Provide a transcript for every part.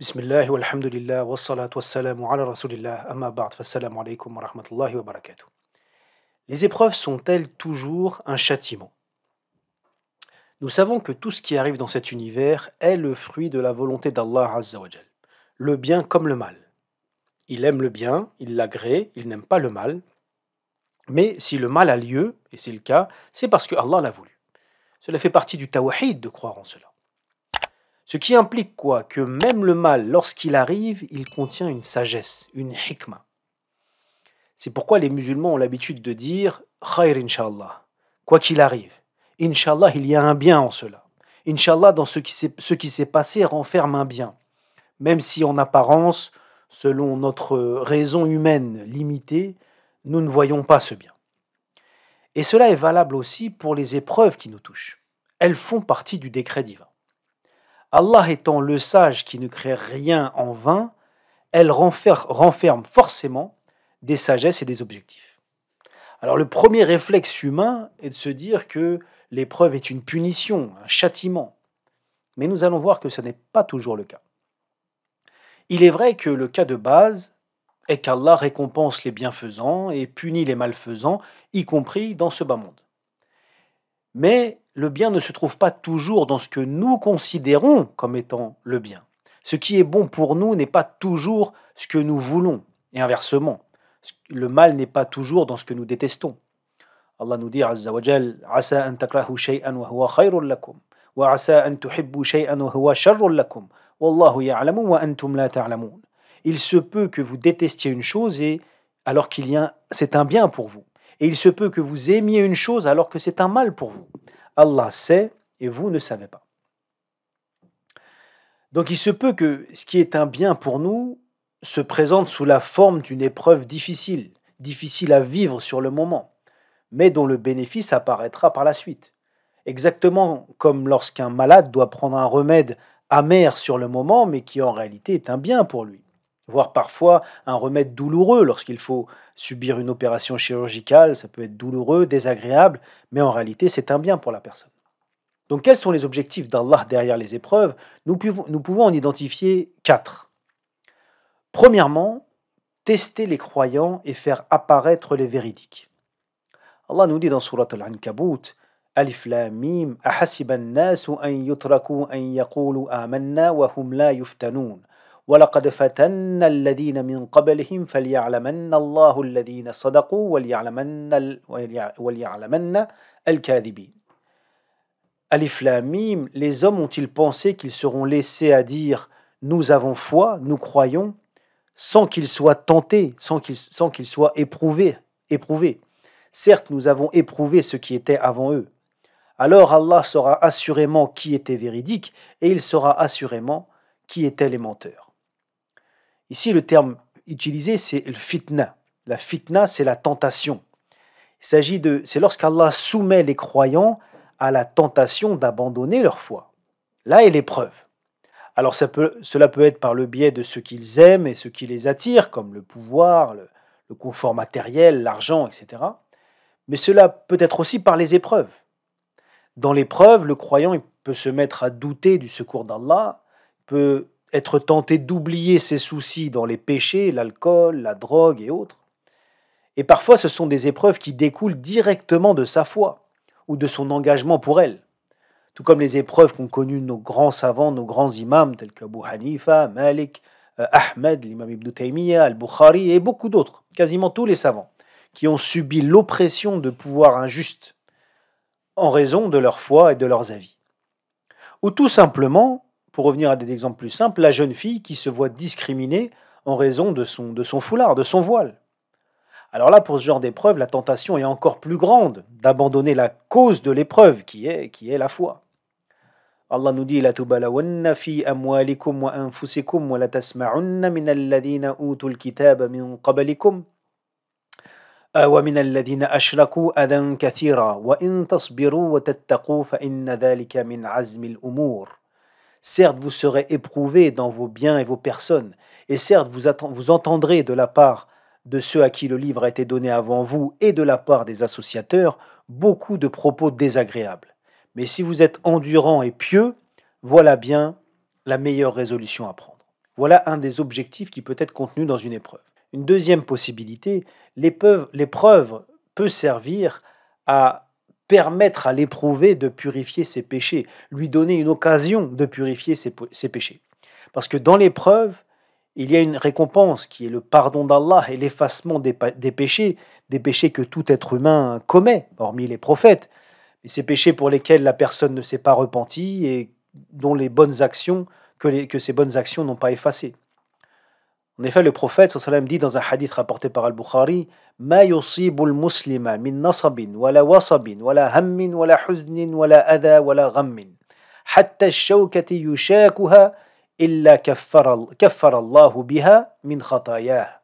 Bismillah walhamdulillah wassalatu wassalamu ala rasulillah amma ba'd fassalamu alaykum wa rahmatullahi wa barakatuh. Les épreuves sont-elles toujours un châtiment? Nous savons que tout ce qui arrive dans cet univers est le fruit de la volonté d'Allah Azza wa Jal, le bien comme le mal. Il aime le bien, il l'agrée, il n'aime pas le mal, mais si le mal a lieu, et c'est le cas, c'est parce que Allah l'a voulu. Cela fait partie du tawhid de croire en cela. Ce qui implique quoi? Que même le mal, lorsqu'il arrive, il contient une sagesse, une hikmah. C'est pourquoi les musulmans ont l'habitude de dire Khair inshallah, quoi qu'il arrive. Inshallah, il y a un bien en cela. Inshallah, dans ce qui s'est passé, renferme un bien. Même si en apparence, selon notre raison humaine limitée, nous ne voyons pas ce bien. Et cela est valable aussi pour les épreuves qui nous touchent. Elles font partie du décret divin. Allah étant le sage qui ne crée rien en vain, elle renferme forcément des sagesses et des objectifs. Alors le premier réflexe humain est de se dire que l'épreuve est une punition, un châtiment. Mais nous allons voir que ce n'est pas toujours le cas. Il est vrai que le cas de base est qu'Allah récompense les bienfaisants et punit les malfaisants, y compris dans ce bas monde. Mais le bien ne se trouve pas toujours dans ce que nous considérons comme étant le bien. Ce qui est bon pour nous n'est pas toujours ce que nous voulons, et inversement. Le mal n'est pas toujours dans ce que nous détestons. Allah nous dit Azza wa Jal, Asa an takrahu shay'an wa huwa khayrun lakum, wa asa an tuhibbu shay'an wa huwa sharrun lakum, wallahu ya'lamu wa antum la ta'lamun. Il se peut que vous détestiez une chose et alors c'est un bien pour vous. Et il se peut que vous aimiez une chose alors que c'est un mal pour vous. Allah sait et vous ne savez pas. Donc il se peut que ce qui est un bien pour nous se présente sous la forme d'une épreuve difficile, difficile à vivre sur le moment, mais dont le bénéfice apparaîtra par la suite. Exactement comme lorsqu'un malade doit prendre un remède amer sur le moment, mais qui en réalité est un bien pour lui. Voire parfois un remède douloureux lorsqu'il faut subir une opération chirurgicale, ça peut être douloureux, désagréable, mais en réalité c'est un bien pour la personne. Donc quels sont les objectifs d'Allah derrière les épreuves? Nous pouvons en identifier quatre. Premièrement, tester les croyants et faire apparaître les véridiques. Allah nous dit dans Surat Al-Ankabut, Alif Lam Mim, Ahasiba an-nasu an yutraku an yaqulu amanna wa hum la yuftanun. وَلَقَدْ فَتَنَّا الَّذِينَ مِنْ قَبْلِهِمْ فَلْيَعْلَمَنَّ اللَّهُ الَّذِينَ صَدَقُوا وَلْيَعْلَمَنَّ الْكَاذِبِينَ. Alif Lam Mim, les hommes ont-ils pensé qu'ils seront laissés à dire nous avons foi, nous croyons, sans qu'ils soient tentés, sans qu'ils soient éprouvés. Certes, nous avons éprouvé ceux qui étaient avant eux. Alors Allah saura assurément qui était véridique et il saura assurément qui étaient les menteurs. Ici, le terme utilisé, c'est le fitna. La fitna, c'est la tentation. C'est lorsqu'Allah soumet les croyants à la tentation d'abandonner leur foi. Là est l'épreuve. Alors cela peut être par le biais de ce qu'ils aiment et ce qui les attire, comme le pouvoir, le confort matériel, l'argent, etc. Mais cela peut être aussi par les épreuves. Dans l'épreuve, le croyant il peut se mettre à douter du secours d'Allah, peut être tenté d'oublier ses soucis dans les péchés, l'alcool, la drogue et autres. Et parfois, ce sont des épreuves qui découlent directement de sa foi ou de son engagement pour elle. Tout comme les épreuves qu'ont connues nos grands savants, nos grands imams, tels qu'Abu Hanifa, Malik, Ahmed, l'imam Ibn Taymiyyah, Al-Bukhari et beaucoup d'autres, quasiment tous les savants, qui ont subi l'oppression de pouvoirs injustes en raison de leur foi et de leurs avis. Ou tout simplement, pour revenir à des exemples plus simples, la jeune fille qui se voit discriminée en raison de son foulard, de son voile. Alors là, pour ce genre d'épreuve, la tentation est encore plus grande d'abandonner la cause de l'épreuve, qui est la foi. Allah nous dit « La tubalawanna fi amwalikum wa anfusikum wa la tasma'unna min alladhina utul kitaba min qablikum wa min alladhina ashraku adan kathira wa in tasbiru wa tattaqu fa inna dhalika min azmi al-umur » Certes, vous serez éprouvés dans vos biens et vos personnes, et certes, vous entendrez de la part de ceux à qui le livre a été donné avant vous et de la part des associateurs beaucoup de propos désagréables. Mais si vous êtes endurant et pieux, voilà bien la meilleure résolution à prendre. Voilà un des objectifs qui peut être contenu dans une épreuve. Une deuxième possibilité, l'épreuve peut servir à permettre à l'éprouvé de purifier ses péchés, lui donner une occasion de purifier ses péchés. Parce que dans l'épreuve, il y a une récompense qui est le pardon d'Allah et l'effacement des péchés que tout être humain commet, hormis les prophètes. Et ces péchés pour lesquels la personne ne s'est pas repentie et dont les bonnes actions, que ces bonnes actions n'ont pas effacé. En effet, le prophète sallallahu alayhi wa sallam dit dans un hadith rapporté par Al-Bukhari: Ma yusibul muslima min nasabin, wala wasabin, wala hammin, wala huznin, wala adha, wala ghammin. Hatta ash-shawkati yushakuha illa kaffara Allahu biha min khatayah.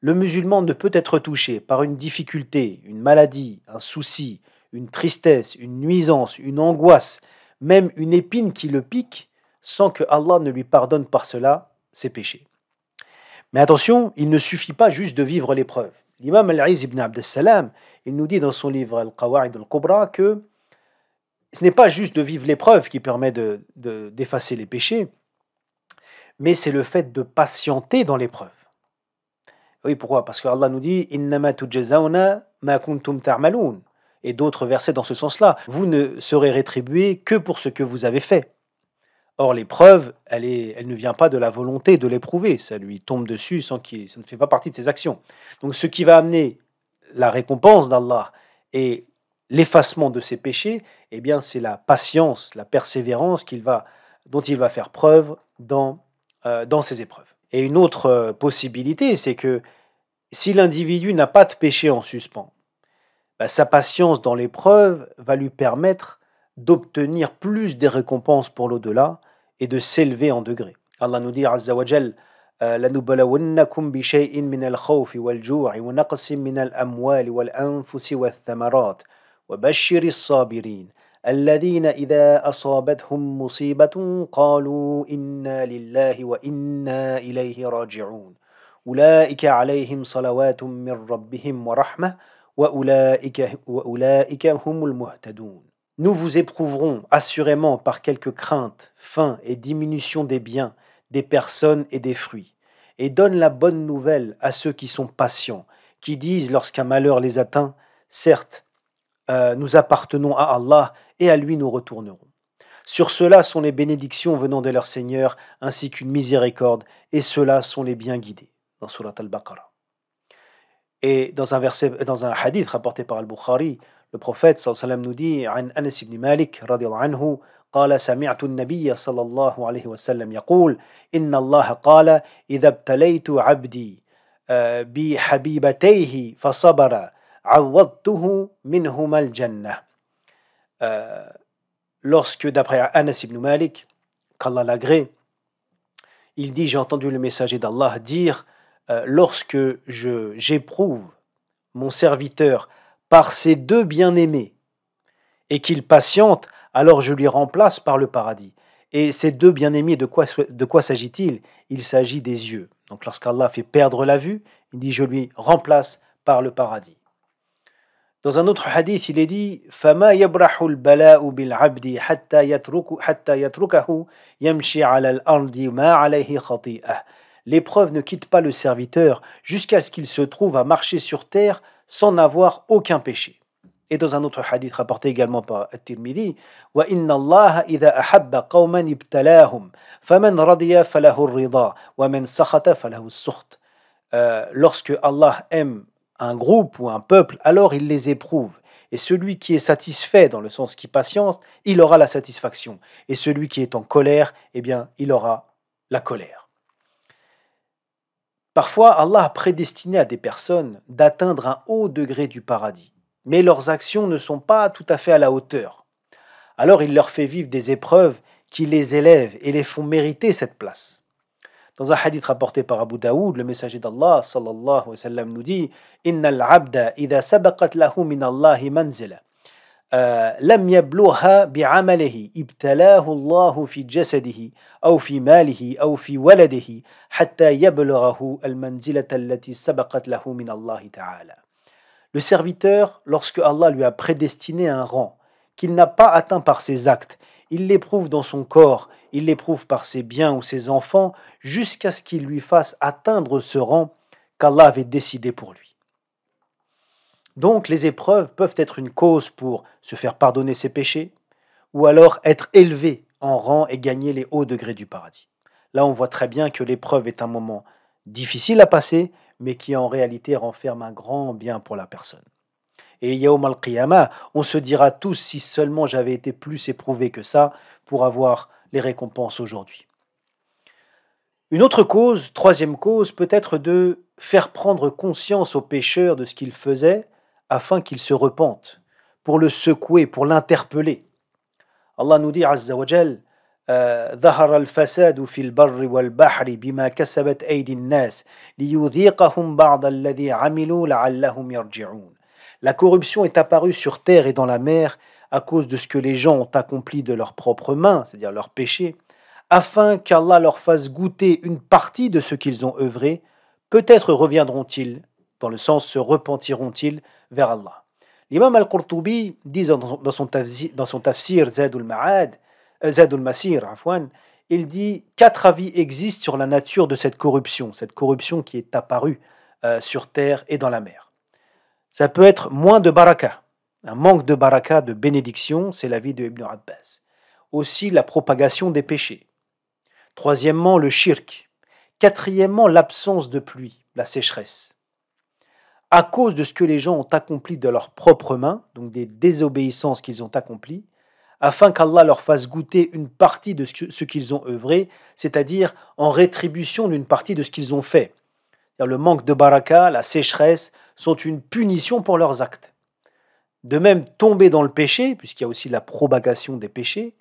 Le musulman ne peut être touché par une difficulté, une maladie, un souci, une tristesse, une nuisance, une angoisse, même une épine qui le pique, sans que Allah ne lui pardonne par cela ses péchés. Mais attention, il ne suffit pas juste de vivre l'épreuve. L'imam Al-Izz ibn Abd al-Salam, il nous dit dans son livre Al-Qawa'id al-Kubra que ce n'est pas juste de vivre l'épreuve qui permet d'effacer les péchés, mais c'est le fait de patienter dans l'épreuve. Oui, pourquoi? Parce que Allah nous dit Innama tujazawna ma kuntum ta'maloun. Et d'autres versets dans ce sens-là. Vous ne serez rétribués que pour ce que vous avez fait. Or, l'épreuve, elle ne vient pas de la volonté de l'éprouver. Ça lui tombe dessus ça ne fait pas partie de ses actions. Donc, ce qui va amener la récompense d'Allah et l'effacement de ses péchés, eh bien, c'est la patience, la persévérance dont il va faire preuve dans ces épreuves. Et une autre possibilité, c'est que si l'individu n'a pas de péché en suspens, sa patience dans l'épreuve va lui permettre d'obtenir plus des récompenses pour l'au-delà et de s'élever en degré. Allah nous dit Azza wa Jal لنبلونكم بشيء من الخوف والجوع ونقص من الأموال والأنفس والثمرات وبشر الصابرين الذين إذا أصابتهم مصيبة قالوا إنا لله وإنا إليه راجعون أولئك عليهم صلوات من ربهم ورحمة وأولئك هم المهتدون. Nous vous éprouverons assurément par quelques craintes, faim et diminution des biens, des personnes et des fruits. Et donne la bonne nouvelle à ceux qui sont patients, qui disent lorsqu'un malheur les atteint, certes, nous appartenons à Allah et à lui nous retournerons. Sur ceux-là sont les bénédictions venant de leur Seigneur, ainsi qu'une miséricorde, et ceux-là sont les bien guidés. Dans Surat Al-Baqarah. Et dans un hadith rapporté par Al-Bukhari, le prophète sallallahu alayhi wa sallam nous dit عن أنس بن مالك رضي الله عنه قال سمعت النبي صلى الله عليه وسلم يقول إن الله قال إذا ابتليت عبدي بحبيبتيه فصبر عوضته منهما الجنة. Lorsque, d'après Anas ibn Malik, qu'Allah l'agrée, il dit, j'ai entendu le messager d'Allah dire, lorsque j'éprouve mon serviteur par ses deux bien-aimés et qu'il patiente, alors je lui remplace par le paradis. Et ces deux bien-aimés, de quoi s'agit-il? Il s'agit des yeux. Donc lorsqu'Allah fait perdre la vue, il dit je lui remplace par le paradis. Dans un autre hadith, il est dit فَمَا يَبْرَحُ الْبَلَاءُ بِالْعَبْدِ حَتَّى يَتْرُكَهُ يَمْشِي عَلَى الْأَرْضِ مَا عَلَيْهِ خَطِيئَةٌ. L'épreuve ne quitte pas le serviteur jusqu'à ce qu'il se trouve à marcher sur terre sans n'avoir aucun péché. Et dans un autre hadith rapporté également par At-Tirmidhi, وَإِنَّ اللَّهَ إِذَا أَحَبَّ قَوْمًا ابْتَلَاهُمْ فَمَنْ رَضِيَ فَلَهُ الرِّضَى وَمَنْ سَخَطَ فَلَهُ السُّخْطُ. Lorsque Allah aime un groupe ou un peuple, alors il les éprouve. Et celui qui est satisfait, dans le sens qui patiente, il aura la satisfaction. Et celui qui est en colère, eh bien, il aura la colère. Parfois, Allah a prédestiné à des personnes d'atteindre un haut degré du paradis, mais leurs actions ne sont pas tout à fait à la hauteur. Alors il leur fait vivre des épreuves qui les élèvent et les font mériter cette place. Dans un hadith rapporté par Abu Daoud, le messager d'Allah sallallahu alayhi wa sallam nous dit Inna al-abda idha sabaqat lahu min Allahi manzila lam yablugha bi'amalihi ibtalahu Allahu fi jasadihi aw fi malihi aw fi waladihi hatta yablughahu al-manzilata allati sabaqat lahu min Allahi ta'ala. Le serviteur, lorsque Allah lui a prédestiné un rang qu'il n'a pas atteint par ses actes, il l'éprouve dans son corps, il l'éprouve par ses biens ou ses enfants, jusqu'à ce qu'il lui fasse atteindre ce rang qu'Allah avait décidé pour lui. Donc les épreuves peuvent être une cause pour se faire pardonner ses péchés, ou alors être élevé en rang et gagner les hauts degrés du paradis. Là, on voit très bien que l'épreuve est un moment difficile à passer, mais qui en réalité renferme un grand bien pour la personne. Et Yaoum al-Qiyamah, on se dira tous si seulement j'avais été plus éprouvé que ça pour avoir les récompenses aujourd'hui. Une autre cause, troisième cause, peut être de faire prendre conscience au pécheur de ce qu'il faisait afin qu'il se repente, pour le secouer, pour l'interpeller. Allah nous dit Azza wa Jal, ظهر الفساد في البر والبحر بما كسبت أيدي الناس ليذيقهم بعض الذي عملوا لعلهم يرجعون. La corruption est apparue sur terre et dans la mer à cause de ce que les gens ont accompli de leurs propres mains, c'est-à-dire leurs péchés, afin qu'Allah leur fasse goûter une partie de ce qu'ils ont œuvré. Peut-être reviendront-ils, dans le sens se repentiront-ils vers Allah. L'imam al-Qurtubi dit dans son tafsir Zadul Ma'ad, Zadul Masir, afwan, il dit quatre avis existent sur la nature de cette corruption qui est apparue sur terre et dans la mer. Ça peut être moins de baraka, un manque de baraka, de bénédiction, c'est l'avis de Ibn Abbas. Aussi la propagation des péchés. Troisièmement, le shirk. Quatrièmement, l'absence de pluie, la sécheresse. À cause de ce que les gens ont accompli de leurs propres mains, donc des désobéissances qu'ils ont accomplies, afin qu'Allah leur fasse goûter une partie de ce qu'ils ont œuvré, c'est-à-dire en rétribution d'une partie de ce qu'ils ont fait. Le manque de baraka, la sécheresse, sont une punition pour leurs actes. De même, tomber dans le péché, puisqu'il y a aussi la propagation des péchés,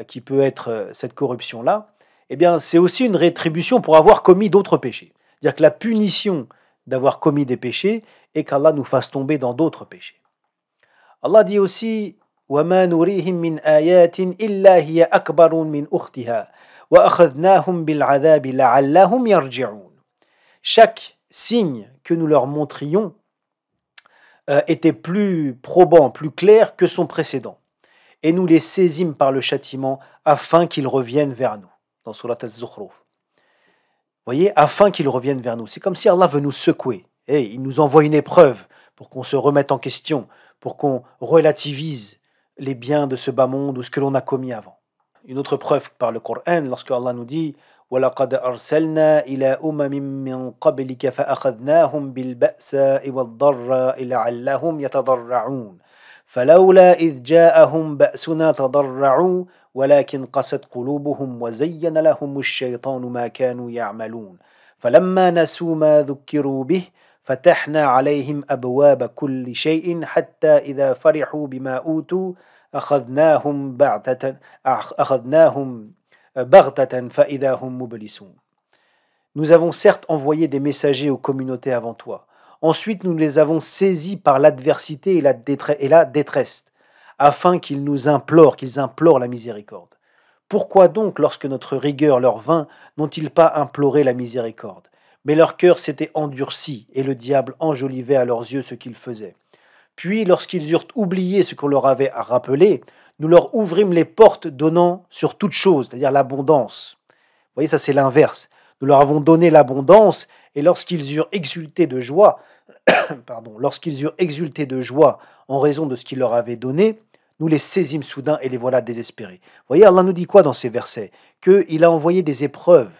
qui peut être cette corruption-là, eh bien, c'est aussi une rétribution pour avoir commis d'autres péchés. C'est-à-dire que la punition d'avoir commis des péchés est qu'Allah nous fasse tomber dans d'autres péchés. Allah dit aussi وَمَا نُرِيهِم مِّنْ آيَاتٍ إِلَّا هِيَ أَكْبَرٌ مِّنْ أُخْتِهَا وَأَخَذْنَاهُمْ بِالْعَذَابِ لَعَلَّهُمْ يَرْجِعُونَ. Chaque signe que nous leur montrions était plus probant, plus clair que son précédent. Et nous les saisîmes par le châtiment afin qu'ils reviennent vers nous. Dans Surat al-Zukhruf. Vous voyez, afin qu'ils reviennent vers nous. C'est comme si Allah veut nous secouer. Et il nous envoie une épreuve pour qu'on se remette en question, pour qu'on relativise les biens de ce bas monde ou ce que l'on a commis avant. Une autre preuve par le Coran, lorsque Allah nous dit وَلَقَدْ أَرْسَلْنَا إِلَى أُمَمٍ مِّن قَبْلِكَ فَأَخَذْنَاهُمْ بِالْبَأْسَاءِ وَالضَّرَّاءِ لَعَلَّهُمْ يَتَضَرَّعُونَ فَلَوْلَا إِذْ جَاءَهُمْ بَأْسُنَا تَضَرَّعُوا ولكن قست قلوبهم وزين لهم الشيطان ما كانوا يعملون فلما نسوا ما ذكروا به فتحنا عليهم أبواب كل شيء حتى إذا فرحوا بما أوتوا أخذناهم بغتة فإذا هم مبلسون. Nous avons certes envoyé des messagers aux communautés avant toi. Ensuite, nous les avons saisis par l'adversité et la détresse, afin qu'ils implorent la miséricorde. Pourquoi donc, lorsque notre rigueur leur vint, n'ont-ils pas imploré la miséricorde? Mais leur cœur s'était endurci, et le diable enjolivait à leurs yeux ce qu'ils faisaient. Puis, lorsqu'ils eurent oublié ce qu'on leur avait rappelé, nous leur ouvrîmes les portes donnant sur toute chose, c'est-à-dire l'abondance. Vous voyez, ça c'est l'inverse. Nous leur avons donné l'abondance, et lorsqu'ils eurent exulté de joie, en raison de ce qu'il leur avait donné, nous les saisîmes soudain et les voilà désespérés. Vous voyez, Allah nous dit quoi dans ces versets? Qu'il a envoyé des épreuves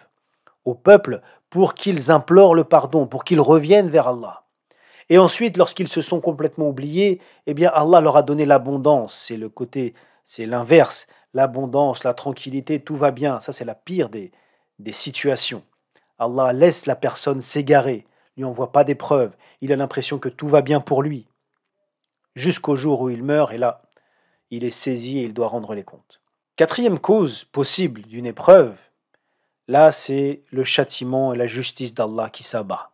au peuple pour qu'ils implorent le pardon, pour qu'ils reviennent vers Allah. Et ensuite, lorsqu'ils se sont complètement oubliés, eh bien Allah leur a donné l'abondance. C'est l'inverse. L'abondance, la tranquillité, tout va bien. Ça, c'est la pire des situations. Allah laisse la personne s'égarer, lui envoie pas d'épreuves. Il a l'impression que tout va bien pour lui. Jusqu'au jour où il meurt, et là, il est saisi et il doit rendre les comptes. Quatrième cause possible d'une épreuve, là, c'est le châtiment et la justice d'Allah qui s'abat.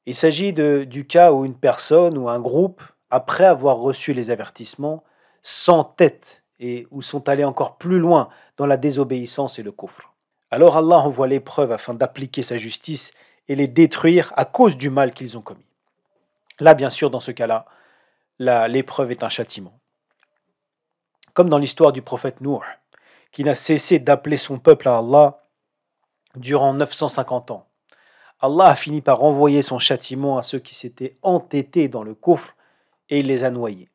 Il s'agit du cas où une personne ou un groupe, après avoir reçu les avertissements, s'entête et ou sont allés encore plus loin dans la désobéissance et le kufr. Alors Allah envoie l'épreuve afin d'appliquer sa justice et les détruire à cause du mal qu'ils ont commis. Là, bien sûr, dans ce cas-là, l'épreuve est un châtiment. Comme dans l'histoire du prophète Nuh, qui n'a cessé d'appeler son peuple à Allah durant 950 ans. Allah a fini par envoyer son châtiment à ceux qui s'étaient entêtés dans le coufre et il les a noyés.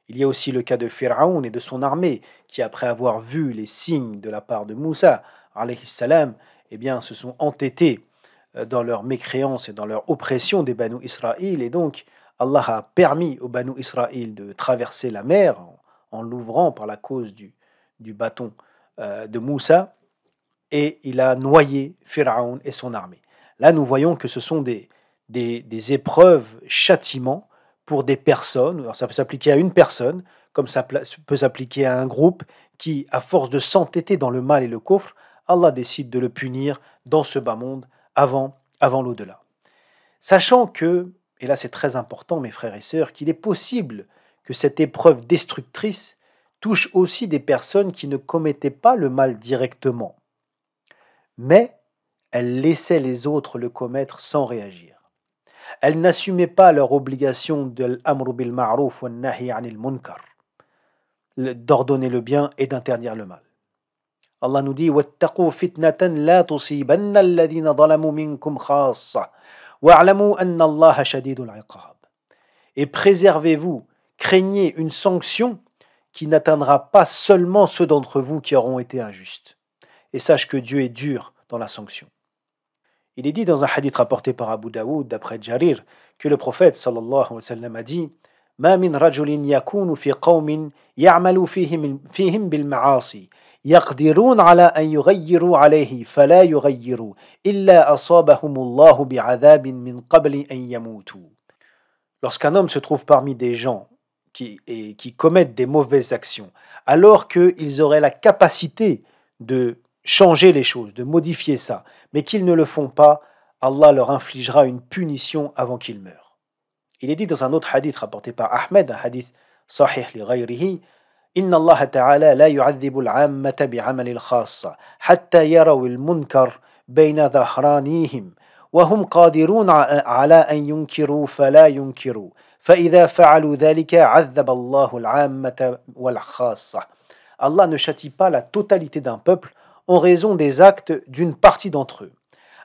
Il y a aussi le cas de Pharaon et de son armée, qui après avoir vu les signes de la part de Moussa, alayhi salam, eh bien, se sont entêtés dans leur mécréance et dans leur oppression des Banu Israël, et donc Allah a permis aux Banu Israël de traverser la mer en l'ouvrant par la cause du bâton de Moussa, et il a noyé Pharaon et son armée. Là, nous voyons que ce sont des épreuves, châtiments pour des personnes. Alors, ça peut s'appliquer à une personne, comme ça peut s'appliquer à un groupe qui, à force de s'entêter dans le mal et le coffre, Allah décide de le punir dans ce bas monde avant l'au-delà. Sachant que, et là c'est très important mes frères et sœurs, qu'il est possible que cette épreuve destructrice touche aussi des personnes qui ne commettaient pas le mal directement, mais elles laissaient les autres le commettre sans réagir. Elles n'assumaient pas leur obligation de l'amr bil ma'rouf wa nahi anil munkar, d'ordonner le bien et d'interdire le mal. Allah nous dit وَاتَّقُوا فِتْنَةً لَا تُصِيبَنَّ الَّذِينَ ظَلَمُوا مِنكُمْ خَاصَّةً وَاعْلَمُوا أَنَّ اللَّهَ شَدِيدُ الْعِقَابِ. Et préservez-vous, craignez une sanction qui n'atteindra pas seulement ceux d'entre vous qui auront été injustes. Et sache que Dieu est dur dans la sanction. Il est dit dans un hadith rapporté par Abu Daoud d'après Jarir que le prophète sallallahu alayhi wa sallam a dit ما من رجل يكون في قوم يعمل فيهم بالمعاصي يقدرون على أن يغيروا عليه فلا يغيروا إلا أصابهم الله بعذاب من قبل أن يموتوا. Lorsqu'un homme se trouve parmi des gens qui commettent des mauvaises actions, alors qu'ils auraient la capacité de changer les choses, de modifier ça, mais qu'ils ne le font pas, Allah leur infligera une punition avant qu'ils meurent. Il est dit dans un autre hadith rapporté par Ahmed, un hadith sahih li ghayrihi, إن الله تعالى لا يعذب العامة بعمل الخاصة حتى يروا المنكر بين ظهرانيهم وهم قادرون على أن ينكروا فلا ينكروا فإذا فعلوا ذلك عذب الله العامة والخاصة. Allah ne châtie pas la totalité d'un peuple en raison des actes d'une partie d'entre eux,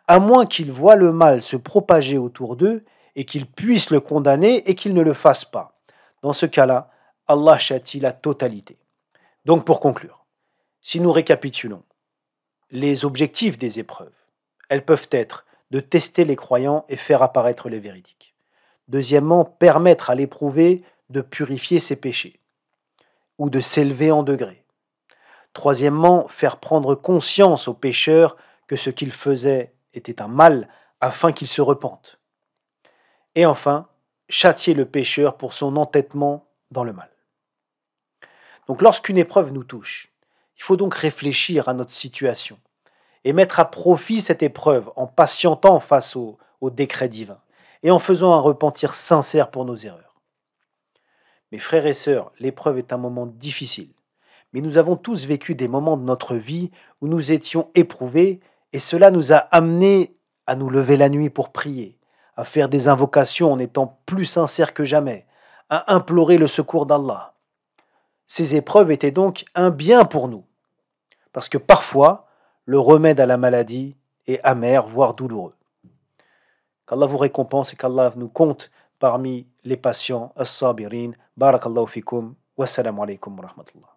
à moins qu'ils voient le mal se propager autour d'eux et qu'ils puissent le condamner et qu'ils ne le fassent pas. Dans ce cas-là, Allah châtie la totalité. Donc pour conclure, si nous récapitulons les objectifs des épreuves, elles peuvent être de tester les croyants et faire apparaître les véridiques. Deuxièmement, permettre à l'éprouvé de purifier ses péchés ou de s'élever en degrés. Troisièmement, faire prendre conscience aux pécheurs que ce qu'ils faisaient était un mal afin qu'ils se repentent. Et enfin, châtier le pécheur pour son entêtement dans le mal. Donc lorsqu'une épreuve nous touche, il faut donc réfléchir à notre situation et mettre à profit cette épreuve en patientant face au décret divin et en faisant un repentir sincère pour nos erreurs. Mes frères et sœurs, l'épreuve est un moment difficile, mais nous avons tous vécu des moments de notre vie où nous étions éprouvés et cela nous a amenés à nous lever la nuit pour prier, à faire des invocations en étant plus sincères que jamais, à implorer le secours d'Allah. Ces épreuves étaient donc un bien pour nous, parce que parfois, le remède à la maladie est amer, voire douloureux. Qu'Allah vous récompense et qu'Allah nous compte parmi les patients, as-sabirin. Barakallahu fikum, wassalamu alaikum wa rahmatullah.